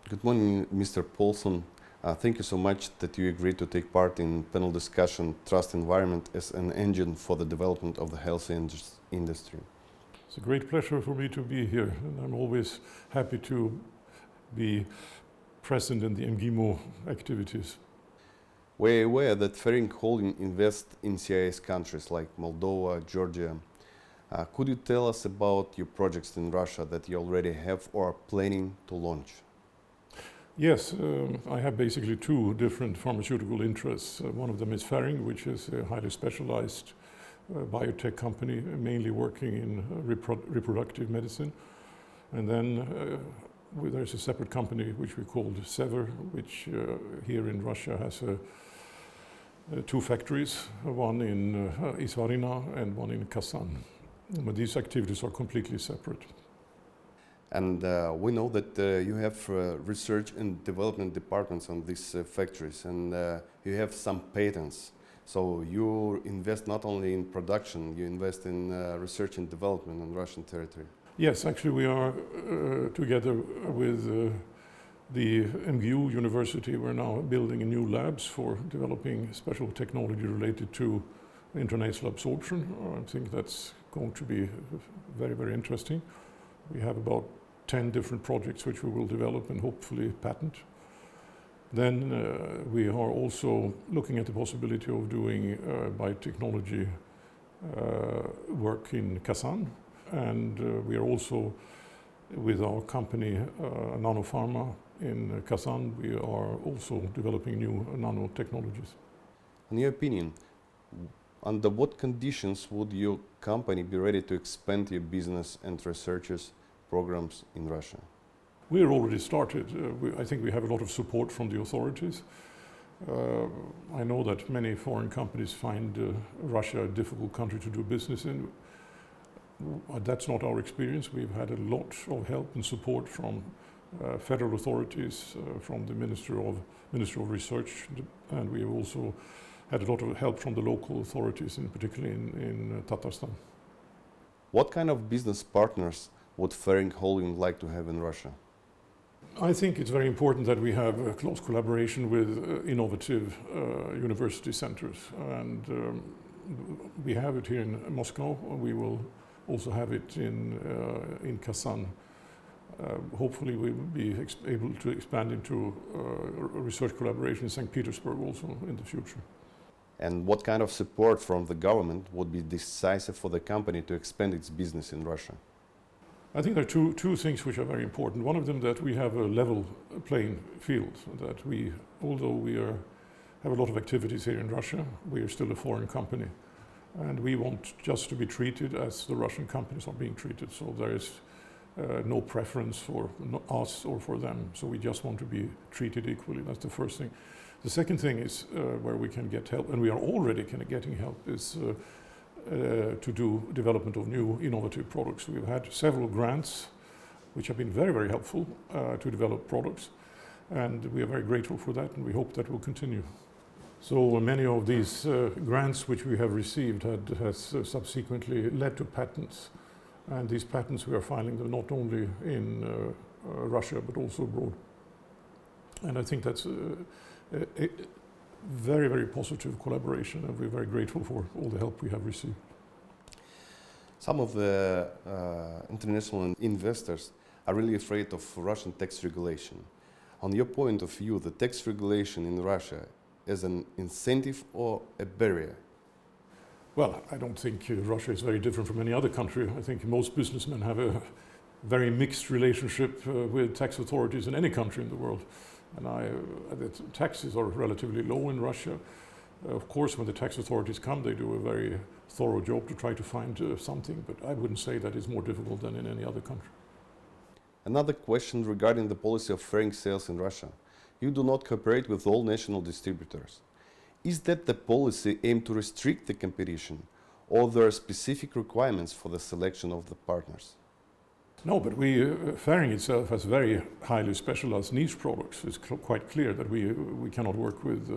Good morning, Mr. Paulsen. Thank you so much that you agreed to take part in panel discussion Trust Environment as an engine for the development of the health industry. It's a great pleasure for me to be here, and I'm always happy to be present in the МГИМО activities. We're aware that Ferring Holding invests in CIS countries like Moldova, Georgia. Could you tell us about your projects in Russia that you already have or are planning to launch? Yes, I have basically two different pharmaceutical interests. One of them is Ferring, which is a highly specialized biotech company, mainly working in reproductive medicine. And then there's a separate company which we call Sever, which here in Russia has two factories, one in Isvarina and one in Kazan. But these activities are completely separate. And we know that you have research and development departments on these factories, and you have some patents. So you invest not only in production, you invest in research and development on Russian territory. Yes, actually we are together with the MGU University. We're now building new labs for developing special technology related to intranasal absorption. I think that's going to be very, very interesting. We have about 10 different projects which we will develop and hopefully patent. Then we are also looking at the possibility of doing biotechnology work in Kazan. And we are also, with our company Nanopharma in Kazan, we are also developing new nanotechnologies. In your opinion, under what conditions would your company be ready to expand your business and researchers programs in Russia? We are already started. I think we have a lot of support from the authorities. I know that many foreign companies find Russia a difficult country to do business in. That's not our experience. We've had a lot of help and support from federal authorities, from the Ministry of Research, and we have also had a lot of help from the local authorities, particularly in Tatarstan. What kind of business partners would Ferring Holding like to have in Russia? I think it's very important that we have a close collaboration with innovative university centers, and we have it here in Moscow. We will also have it in Kazan. Hopefully we will be able to expand into research collaboration in St. Petersburg also in the future. And what kind of support from the government would be decisive for the company to expand its business in Russia? I think there are two things which are very important. One of them, that we have a level playing field, that we, although we have a lot of activities here in Russia, we are still a foreign company. And we want just to be treated as the Russian companies are being treated. So there is no preference for us or for them. So we just want to be treated equally. That's the first thing. The second thing is where we can get help, and we are already kind of getting help, is to do development of new innovative products. We've had several grants which have been very, very helpful to develop products, and we are very grateful for that, and we hope that will continue. So many of these grants which we have received has subsequently led to patents, and these patents we are filing them not only in Russia but also abroad. And I think that's a very, very positive collaboration, and we're very grateful for all the help we have received. Some of the international investors are really afraid of Russian tax regulation. On your point of view, the tax regulation in Russia is an incentive or a barrier? Well, I don't think Russia is very different from any other country. I think most businessmen have a very mixed relationship with tax authorities in any country in the world. And the taxes are relatively low in Russia. Of course, when the tax authorities come, they do a very thorough job to try to find something, but I wouldn't say that it's more difficult than in any other country. Another question regarding the policy of Ferring sales in Russia. You do not cooperate with all national distributors. Is that the policy aimed to restrict the competition, or there are specific requirements for the selection of the partners? No, but Ferring itself has very highly specialized niche products. It's quite clear that we cannot work with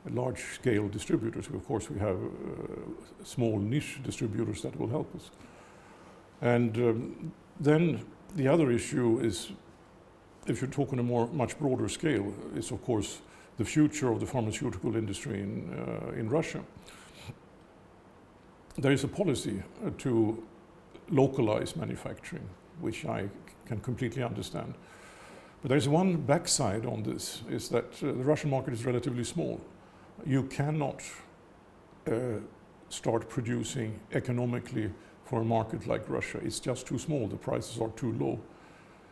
large-scale distributors. Of course, we have small niche distributors that will help us. And then the other issue is if you talk on a much broader scale, is of course the future of the pharmaceutical industry in Russia. There is a policy to localize manufacturing, which I can completely understand. But there's one backside on this, is that the Russian market is relatively small. You cannot start producing economically for a market like Russia. It's just too small, the prices are too low.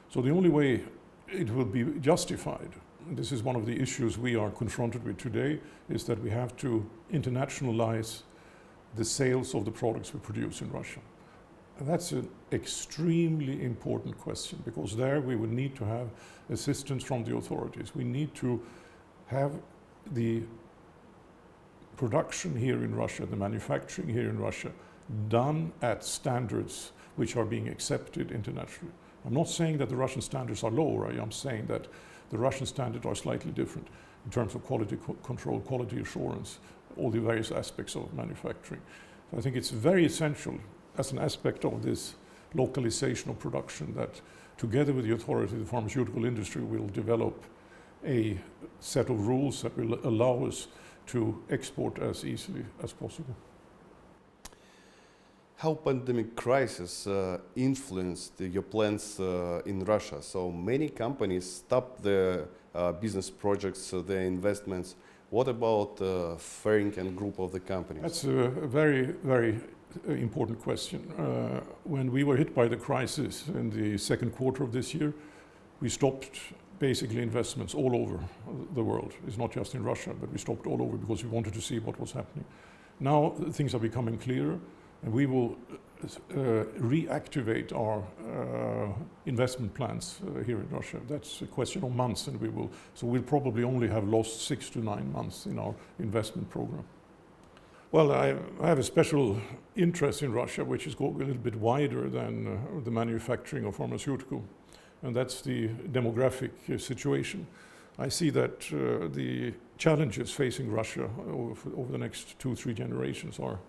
So the only way it will be justified, and this is one of the issues we are confronted with today, is that we have to internationalize the sales of the products we produce in Russia. And that's an extremely important question, because there we will need to have assistance from the authorities. We need to have the production here in Russia, the manufacturing here in Russia, done at standards which are being accepted internationally. I'm not saying that the Russian standards are lower. I'm saying that the Russian standards are slightly different in terms of quality control, quality assurance, all the various aspects of manufacturing. So I think it's very essential as an aspect of this localization of production that together with the authority, the pharmaceutical industry will develop a set of rules that will allow us to export as easily as possible. How pandemic crisis influenced your plans in Russia? So many companies stopped their business projects, their investments. What about Ferring and group of the companies? That's a very, very important question. When we were hit by the crisis in the second quarter of this year, we stopped basically investments all over the world. It's not just in Russia, but we stopped all over because we wanted to see what was happening. Now things are becoming clearer, and we will reactivate our investment plans here in Russia. That's a question of months, and we'll probably only have lost 6 to 9 months in our investment program. Well, I have a special interest in Russia, which is going a little bit wider than the manufacturing of pharmaceutical, and that's the demographic situation. I see that the challenges facing Russia over the next 2-3 generations are,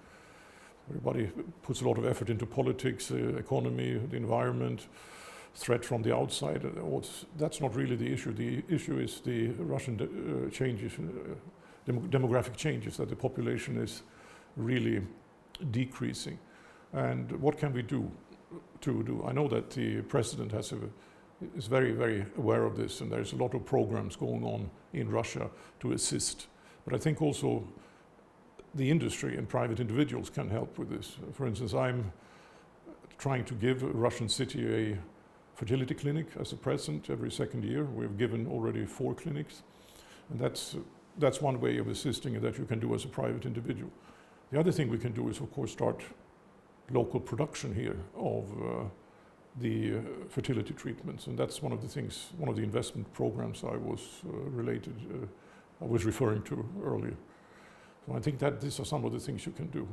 everybody puts a lot of effort into politics, economy, the environment, threat from the outside. That's not really the issue. The issue is the Russian changes, demographic changes, that the population is really decreasing. And what can we do to do? I know that the president is very, very aware of this, and there's a lot of programs going on in Russia to assist. But I think also the industry and private individuals can help with this. For instance, I'm trying to give a Russian city a fertility clinic as a present every second year. We've given already 4 clinics, and that's one way of assisting that you can do as a private individual. The other thing we can do is, of course, start local production here of the fertility treatments, and that's one of the things, one of the investment programs I was referring to earlier. So I think that these are some of the things you can do.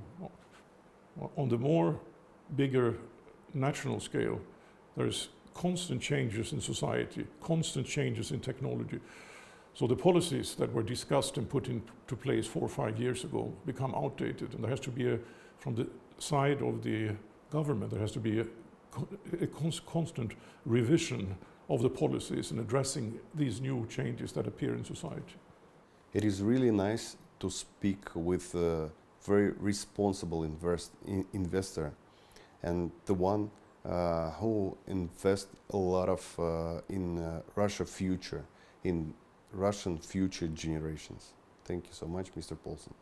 On the more bigger national scale, there's constant changes in society, constant changes in technology. So the policies that were discussed and put into place 4 or 5 years ago become outdated, and there has to be from the side of the government, there has to be a constant revision of the policies and addressing these new changes that appear in society. It is really nice to speak with a very responsible investor, and the one who invests a lot of in Russia future, in Russian future generations. Thank you so much, Mr. Paulsen.